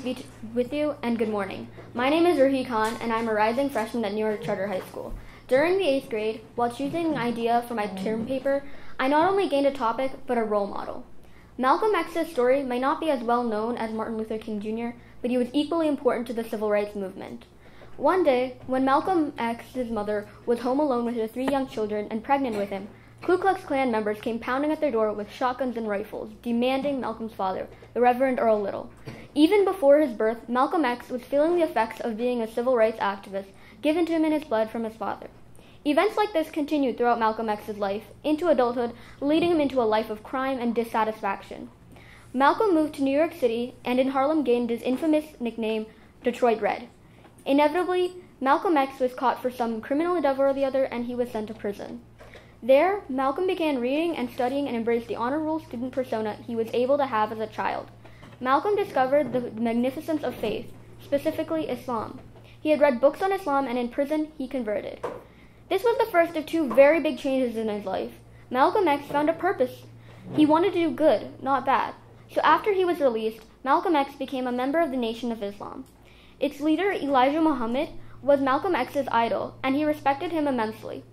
be with you, and good morning. My name is Ruhi Khan, and I'm a rising freshman at New York Charter High School. During the 8th grade, while choosing an idea for my term paper, I not only gained a topic, but a role model. Malcolm X's story may not be as well known as Martin Luther King Jr., but he was equally important to the civil rights movement. One day, when Malcolm X's mother was home alone with her 3 young children and pregnant with him, Ku Klux Klan members came pounding at their door with shotguns and rifles, demanding Malcolm's father, the Reverend Earl Little. Even before his birth, Malcolm X was feeling the effects of being a civil rights activist given to him in his blood from his father. Events like this continued throughout Malcolm X's life, into adulthood, leading him into a life of crime and dissatisfaction. Malcolm moved to New York City and in Harlem gained his infamous nickname, Detroit Red. Inevitably, Malcolm X was caught for some criminal endeavor or the other, and he was sent to prison. There, Malcolm began reading and studying and embraced the honor roll student persona he was able to have as a child. Malcolm discovered the magnificence of faith, specifically Islam. He had read books on Islam, and in prison, he converted. This was the first of 2 very big changes in his life. Malcolm X found a purpose. He wanted to do good, not bad. So after he was released, Malcolm X became a member of the Nation of Islam. Its leader, Elijah Muhammad, was Malcolm X's idol, and he respected him immensely.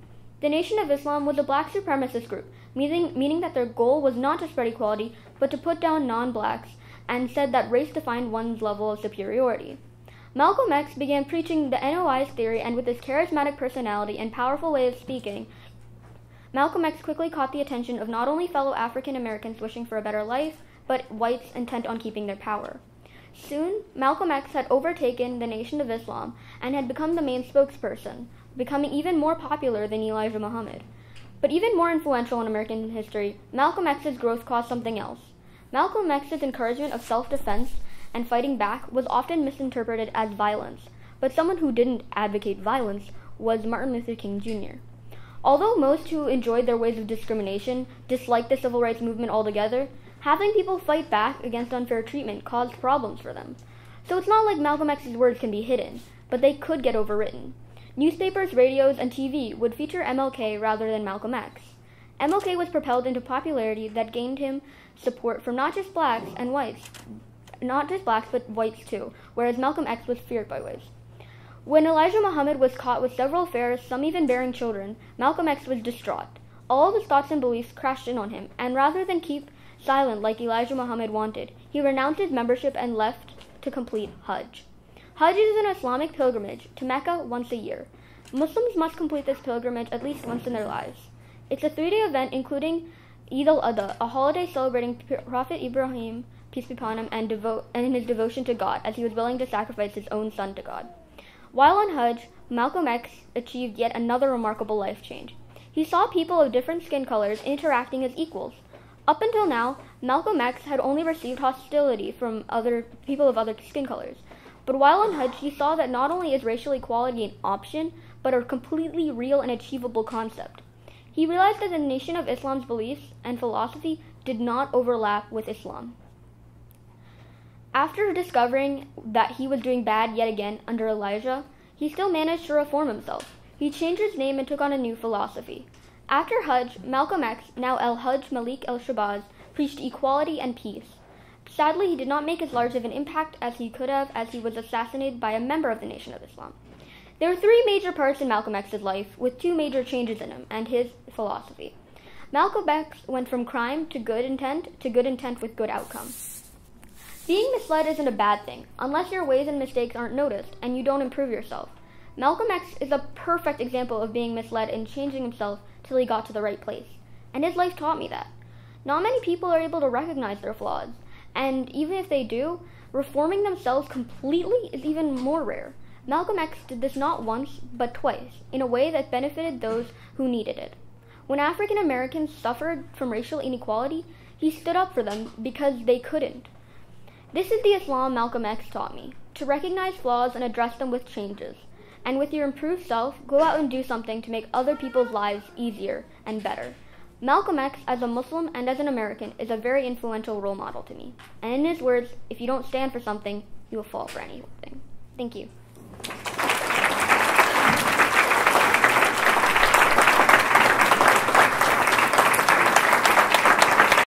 The Nation of Islam was a black supremacist group, meaning that their goal was not to spread equality, but to put down non-blacks, and said that race defined one's level of superiority. Malcolm X began preaching the NOI's theory, and with his charismatic personality and powerful way of speaking, Malcolm X quickly caught the attention of not only fellow African Americans wishing for a better life, but whites intent on keeping their power. Soon, Malcolm X had overtaken the Nation of Islam and had become the main spokesperson, becoming even more popular than Elijah Muhammad. But even more influential in American history, Malcolm X's growth caused something else. Malcolm X's encouragement of self-defense and fighting back was often misinterpreted as violence, but someone who didn't advocate violence was Martin Luther King Jr. Although most who enjoyed their ways of discrimination disliked the civil rights movement altogether, having people fight back against unfair treatment caused problems for them. So it's not like Malcolm X's words can be hidden, but they could get overwritten. Newspapers, radios, and TV would feature MLK rather than Malcolm X. MLK was propelled into popularity that gained him support from not just blacks and whites, not just blacks but whites too, whereas Malcolm X was feared by whites. When Elijah Muhammad was caught with several affairs, some even bearing children, Malcolm X was distraught. All of his thoughts and beliefs crashed in on him, and rather than keep silent like Elijah Muhammad wanted, he renounced his membership and left to complete Hajj. Hajj is an Islamic pilgrimage to Mecca once a year. Muslims must complete this pilgrimage at least once in their lives. It's a 3-day event including Eid al-Adha, a holiday celebrating Prophet Ibrahim, peace be upon him, and his devotion to God, as he was willing to sacrifice his own son to God. While on Hajj, Malcolm X achieved yet another remarkable life change. He saw people of different skin colors interacting as equals. Up until now, Malcolm X had only received hostility from other people of other skin colors. But while on Hajj, he saw that not only is racial equality an option, but a completely real and achievable concept. He realized that the Nation of Islam's beliefs and philosophy did not overlap with Islam. After discovering that he was doing bad yet again under Elijah, he still managed to reform himself. He changed his name and took on a new philosophy. After Hajj, Malcolm X, now El-Hajj Malik El-Shabazz, preached equality and peace. Sadly, he did not make as large of an impact as he could have, as he was assassinated by a member of the Nation of Islam. There were 3 major parts in Malcolm X's life, with 2 major changes in him and his philosophy. Malcolm X went from crime to good intent with good outcome. Being misled isn't a bad thing, unless your ways and mistakes aren't noticed and you don't improve yourself. Malcolm X is a perfect example of being misled and changing himself till he got to the right place. And his life taught me that. Not many people are able to recognize their flaws, and even if they do, reforming themselves completely is even more rare. Malcolm X did this not once, but twice, in a way that benefited those who needed it. When African Americans suffered from racial inequality, he stood up for them because they couldn't. This is the Islam Malcolm X taught me, to recognize flaws and address them with changes. And with your improved self, go out and do something to make other people's lives easier and better. Malcolm X, as a Muslim and as an American, is a very influential role model to me. And in his words, if you don't stand for something, you will fall for anything. Thank you.